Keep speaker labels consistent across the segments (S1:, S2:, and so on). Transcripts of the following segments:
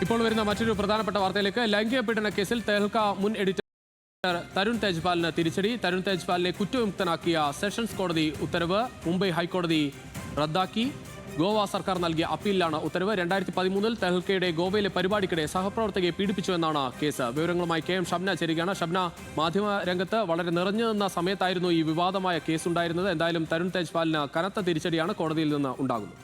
S1: ഇപ്പോൾ വരുന്ന മറ്റൊരു പ്രധാനപ്പെട്ട വാർത്തയിലേക്ക് ലൈംഗിക പീഡന കേസിൽ തെഹൽക്ക മുൻ എഡിറ്റർ തരുൺ തേജ്പാലിന് തിരിച്ചടി. തരുൺ തേജ്പാലിനെ കുറ്റവിമുക്തനാക്കിയ സെഷൻസ് കോടതി ഉത്തരവ് മുംബൈ ഹൈക്കോടതി റദ്ദാക്കി. ഗോവ സർക്കാർ നൽകിയ അപ്പീലിലാണ് ഉത്തരവ്. 2013-ൽ തെഹൽക്കയുടെ ഗോവയിലെ പരിപാടിക്കിടെ സഹപ്രവർത്തകയെ പീഡിപ്പിച്ചുവെന്നാണ് കേസ്. വിവരങ്ങളുമായി കെ എം ഷബ്ന ചേരുകയാണ്. ഷബ്ന, മാധ്യമ രംഗത്ത് വളരെ നിറഞ്ഞു നിന്ന സമയത്തായിരുന്നു ഈ വിവാദമായ കേസുണ്ടായിരുന്നത്. എന്തായാലും തരുൺ തേജ്പാലിന് കനത്ത തിരിച്ചടിയാണ് കോടതിയിൽ നിന്ന് ഉണ്ടാകുന്നത്.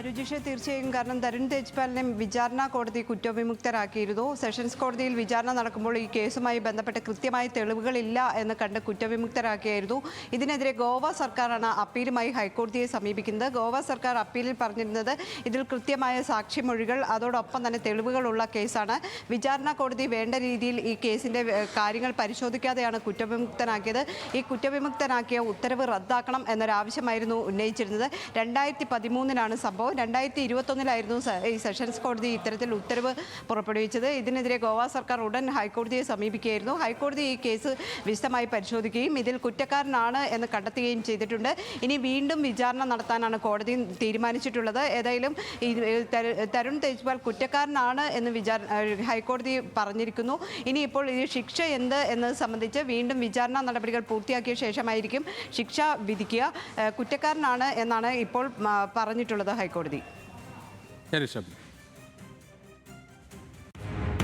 S2: രുചിഷ, തീർച്ചയായും. കാരണം തരുൺ തേജ്പാലിനെ വിചാരണ കോടതി കുറ്റവിമുക്തരാക്കിയിരുന്നു. സെഷൻസ് കോടതിയിൽ വിചാരണ നടക്കുമ്പോൾ ഈ കേസുമായി ബന്ധപ്പെട്ട് കൃത്യമായ തെളിവുകളില്ല എന്ന് കണ്ട് കുറ്റവിമുക്തരാക്കിയായിരുന്നു. ഇതിനെതിരെ ഗോവ സർക്കാരാണ് അപ്പീലുമായി ഹൈക്കോടതിയെ സമീപിക്കുന്നത്. ഗോവ സർക്കാർ അപ്പീലിൽ പറഞ്ഞിരുന്നത് ഇതിൽ കൃത്യമായ സാക്ഷിമൊഴികൾ അതോടൊപ്പം തന്നെ തെളിവുകളുള്ള കേസാണ്. വിചാരണ കോടതി വേണ്ട രീതിയിൽ ഈ കേസിൻ്റെ കാര്യങ്ങൾ പരിശോധിക്കാതെയാണ് കുറ്റവിമുക്തനാക്കിയത്. ഈ കുറ്റവിമുക്തനാക്കിയ ഉത്തരവ് റദ്ദാക്കണം എന്നൊരാവശ്യമായിരുന്നു ഉന്നയിച്ചിരുന്നത്. 2013-ലാണ് സംഭവം. 2021-ലായിരുന്നു ഈ സെഷൻസ് കോടതി ഇത്തരത്തിൽ ഉത്തരവ് പുറപ്പെടുവിച്ചത്. ഇതിനെതിരെ ഗോവ സർക്കാർ ഉടൻ ഹൈക്കോടതിയെ സമീപിക്കുകയായിരുന്നു. ഹൈക്കോടതി ഈ കേസ് വിശദമായി പരിശോധിക്കുകയും ഇതിൽ കുറ്റക്കാരനാണ് എന്ന് കണ്ടെത്തുകയും ചെയ്തിട്ടുണ്ട്. ഇനി വീണ്ടും വിചാരണ നടത്താനാണ് കോടതി തീരുമാനിച്ചിട്ടുള്ളത്. ഏതായാലും തരുൺ തേജ്പാൽ കുറ്റക്കാരനാണ് എന്ന് ഹൈക്കോടതി പറഞ്ഞിരിക്കുന്നു. ഇനിയിപ്പോൾ ഈ ശിക്ഷ എന്ത് എന്നത് സംബന്ധിച്ച് വീണ്ടും വിചാരണ നടപടികൾ പൂർത്തിയാക്കിയ ശേഷമായിരിക്കും ശിക്ഷ വിധിക്കുക. കുറ്റക്കാരനാണ് എന്നാണ് ഇപ്പോൾ പറഞ്ഞിട്ടുള്ളത് ഹൈക്കോടതി.
S1: ശരി, ശബ്ദം.